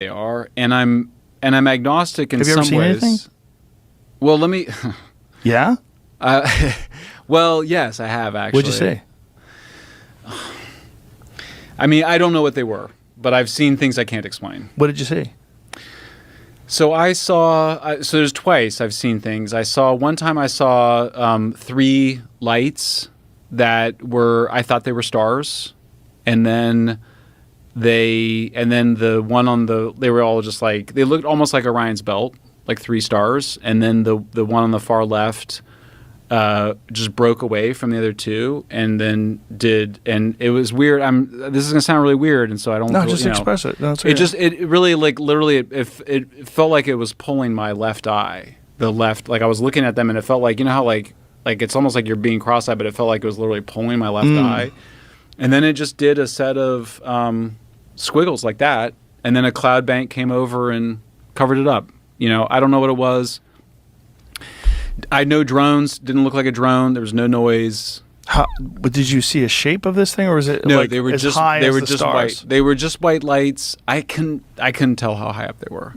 they are, and I'm agnostic in Have you some ever seen ways. anything? Well, let me. Yeah? Well, yes, I have actually. What'd you say? I mean, I don't know what they were, but I've seen things I can't explain. What did you see? So I saw. So there's twice I've seen things. One time I saw 3 lights that were. I thought they were stars, and then the one on they were all just like, they looked almost like Orion's belt, like 3 stars, and then the one on the far left just broke away from the other 2, and then and it was weird. This is gonna sound really weird, and so I don't. No, just express it. No, it really, like, literally, it felt like it was pulling my left eye. Like I was looking at them, and it felt like, you know how like it's almost like you're being cross-eyed, but it felt like it was literally pulling my left eye. And then it just did a set of squiggles like that, and then a cloud bank came over and covered it up. You know, I don't know what it was. I know drones didn't look like a drone. There was no noise. But did you see a shape of this thing, or was it No? like They were as just high they as were the just stars? white. They were just white lights. I couldn't tell how high up they were.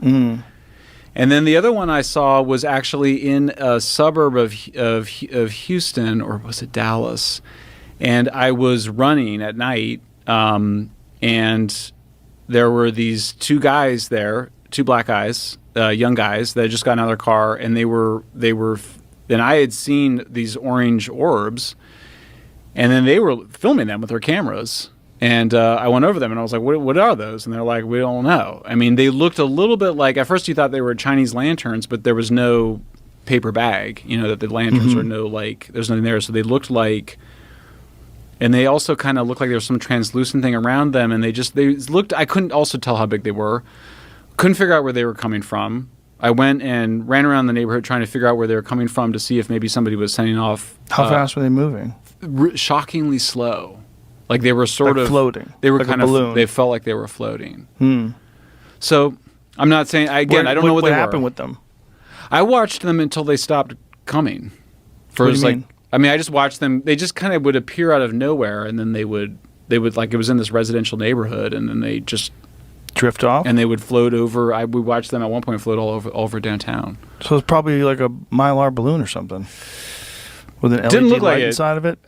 And then the other one I saw was actually in a suburb of Houston, or was it Dallas? And I was running at night, and there were these 2 guys there, 2 black guys, young guys that had just gotten out of their car, and they were. And I had seen these orange orbs, and then they were filming them with their cameras. And I went over them, and I was like, what are those? And they're like, we don't know. I mean, they looked a little bit like, at first you thought they were Chinese lanterns, but there was no paper bag, you know, that the lanterns are no, like, there's nothing there. So they looked like, and they also kind of looked like there was some translucent thing around them, and they looked, I couldn't also tell how big they were. Couldn't figure out where they were coming from. I went and ran around the neighborhood trying to figure out where they were coming from to see if maybe somebody was sending off. How fast were they moving? Shockingly slow. Like they were sort of floating. They were like kind a of balloon. They felt like they were floating. So I'm not saying I don't know what they were. What happened with them? I watched them until they stopped coming. What do you mean? I mean, I just watched them. They just kind of would appear out of nowhere, and then they would like, it was in this residential neighborhood, and then they just Drift off? and they would float over. We watched them at one point float all over downtown. So it's probably like a Mylar balloon or something with an Didn't LED look like light it. inside of it.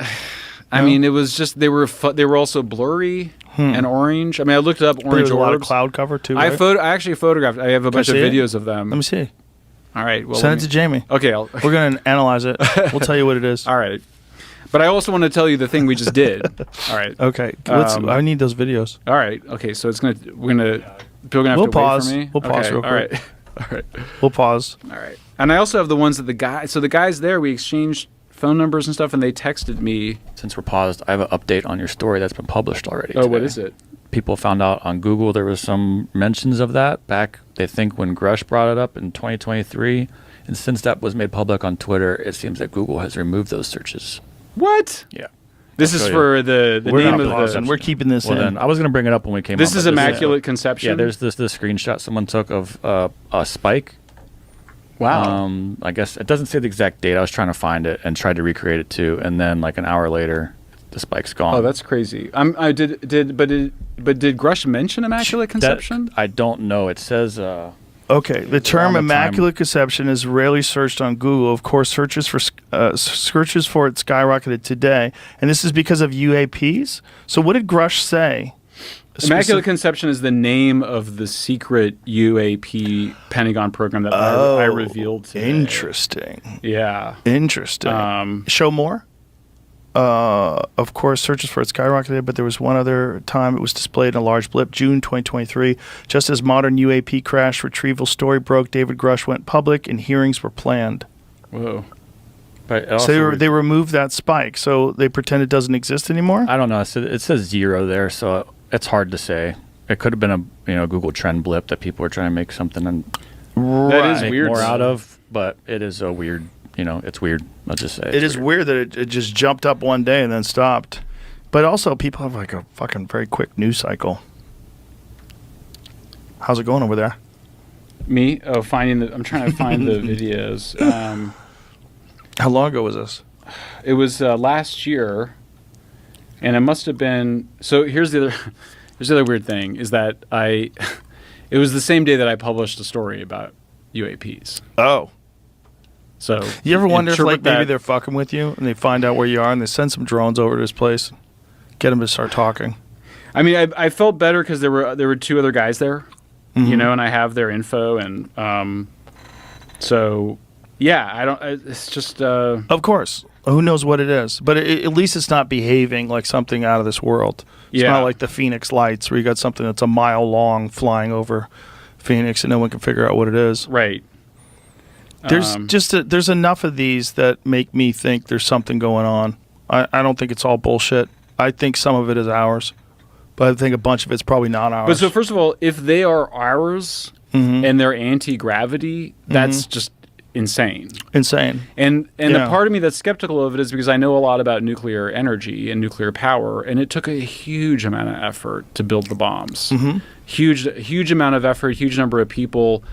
I mean, it was just they were also blurry and orange. I mean, I looked up But orange there's a lot of orbs. cloud cover too. I Right? actually photographed. I have a bunch of see it? videos of them. Let me see. All right, well, Send it to Jamie. Okay, We're gonna analyze it. We'll tell you what it is. all right. But I also want to tell you the thing we just did. All right. Okay. I need those videos. All right. Okay. So people are gonna have We'll to pause. wait for me. We'll pause Okay, real all quick. right. All right. We'll pause. All right. And I also have the ones that the guys there, we exchanged phone numbers and stuff, and they texted me. Since we're paused, I have an update on your story that's been published already. Oh, what today. is it? People found out on Google there was some mentions of that back, they think, when Grush brought it up in 2023. And since that was made public on Twitter, it seems that Google has removed those searches. What? Yeah. This I'll is show for the We're name not of pausing. the. We're keeping this Well, in. then I was going to bring it up when we came This on, is but Immaculate Conception. Yeah, there's this screenshot someone took of a spike. Wow. I guess it doesn't say the exact date. I was trying to find it and tried to recreate it too, and then like an hour later, the spike's gone. Oh, that's crazy. But did Grush mention Immaculate Conception? I don't know. It says. Okay, the term Around the time- immaculate conception is rarely searched on Google. Of course, searches for it skyrocketed today, and this is because of UAPs. So, what did Grush say? Immaculate Conception is the name of the secret UAP Pentagon program that I revealed today. Interesting. Yeah. Interesting. Show more. Of course, searches for it skyrocketed, but there was one other time it was displayed in a large blip, June 2023. Just as modern UAP crash retrieval story broke, David Grush went public and hearings were planned. Whoa. But it So also they removed that spike, so they pretend it doesn't exist anymore? I don't know. It says 0 there, so it's hard to say. It could have been a Google trend blip that people were trying to make something and That is make weird. more out of, but it is a weird. It's weird. I'll just say It is weird that it just jumped up one day and then stopped. But also, people have like a fucking very quick news cycle. How's it going over there? Me? Oh, I'm trying to find the videos. How long ago was this? It was last year, and it must have been. So here's the other weird thing is that it It was the same day that I published a story about UAPs. Oh. So You ever wonder if interpret like maybe that- they're fucking with you and they find out where you are and they send some drones over to his place, get him to start talking? I mean, I felt better because there were two other guys there, Mm-hmm. you know, and I have their info, and so yeah, I don't. It's just Of course. Who knows what it is? But at least it's not behaving like something out of this world. It's Yeah. not like the Phoenix Lights where you got something that's a mile long flying over Phoenix and no one can figure out what it is. right. There's there's enough of these that make me think there's something going on. I don't think it's all bullshit. I think some of it is ours, but I think a bunch of it's probably not ours. But so first of all, if they are ours and they're anti-gravity, that's just insane. Insane. And the Yeah. part of me that's skeptical of it is because I know a lot about nuclear energy and nuclear power, and it took a huge amount of effort to build the bombs. Huge amount of effort, huge number of people.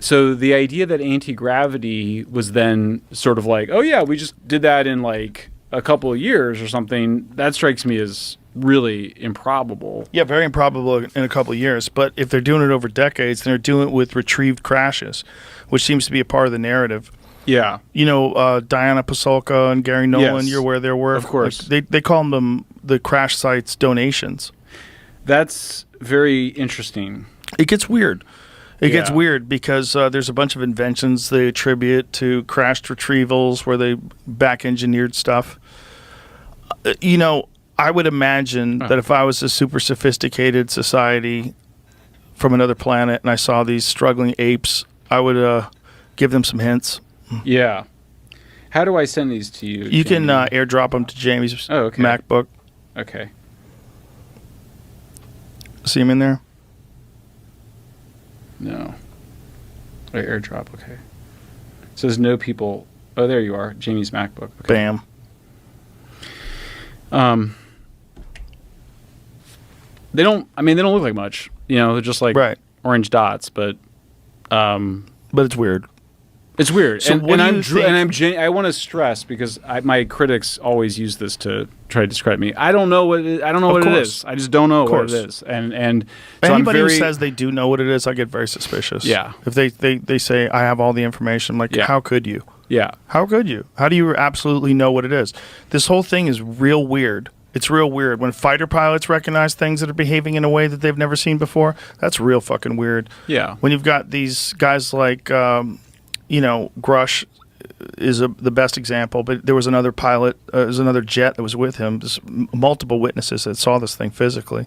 So the idea that anti-gravity was then sort of like, oh yeah, we just did that in like a couple of years or something, that strikes me as really improbable. Yeah, very improbable in a couple of years. But if they're doing it over decades, then they're doing it with retrieved crashes, which seems to be a part of the narrative. Yeah. You know, Diana Pasulka and Gary Nolan, Yes. you're aware of their work. Of course. Like, they call them the crash sites donations. That's very interesting. It gets weird. It gets Yeah. weird because there's a bunch of inventions they attribute to crashed retrievals where they back engineered stuff. You know, I would imagine that if I was a super sophisticated society from another planet and I saw these struggling apes, I would give them some hints. Yeah. How do I send these to you? You can Jamie? airdrop them to Jamie's Oh, okay. MacBook. Okay. See him in there? No. Wait, airdrop. Okay. It says no people. Oh, there you are. Jamie's MacBook. Okay. Bam. They don't. I mean, they don't look like much. You know, they're just like Right. orange dots. But But it's weird. it's weird. So what do I'm you think- I want to stress because my critics always use this to try to describe me. I don't know what I don't know what it course. is. I just don't know what course. it is. And so Anybody I'm who very, says they do know what it is, I get very suspicious. Yeah. If they say, I have all the information, I'm like, Yeah. how could you? yeah. How could you? How do you absolutely know what it is? This whole thing is real weird. It's real weird. When fighter pilots recognize things that are behaving in a way that they've never seen before, that's real fucking weird. Yeah. When you've got these guys like, Grush is the best example, but there was another pilot, there was another jet that was with him. There's multiple witnesses that saw this thing physically.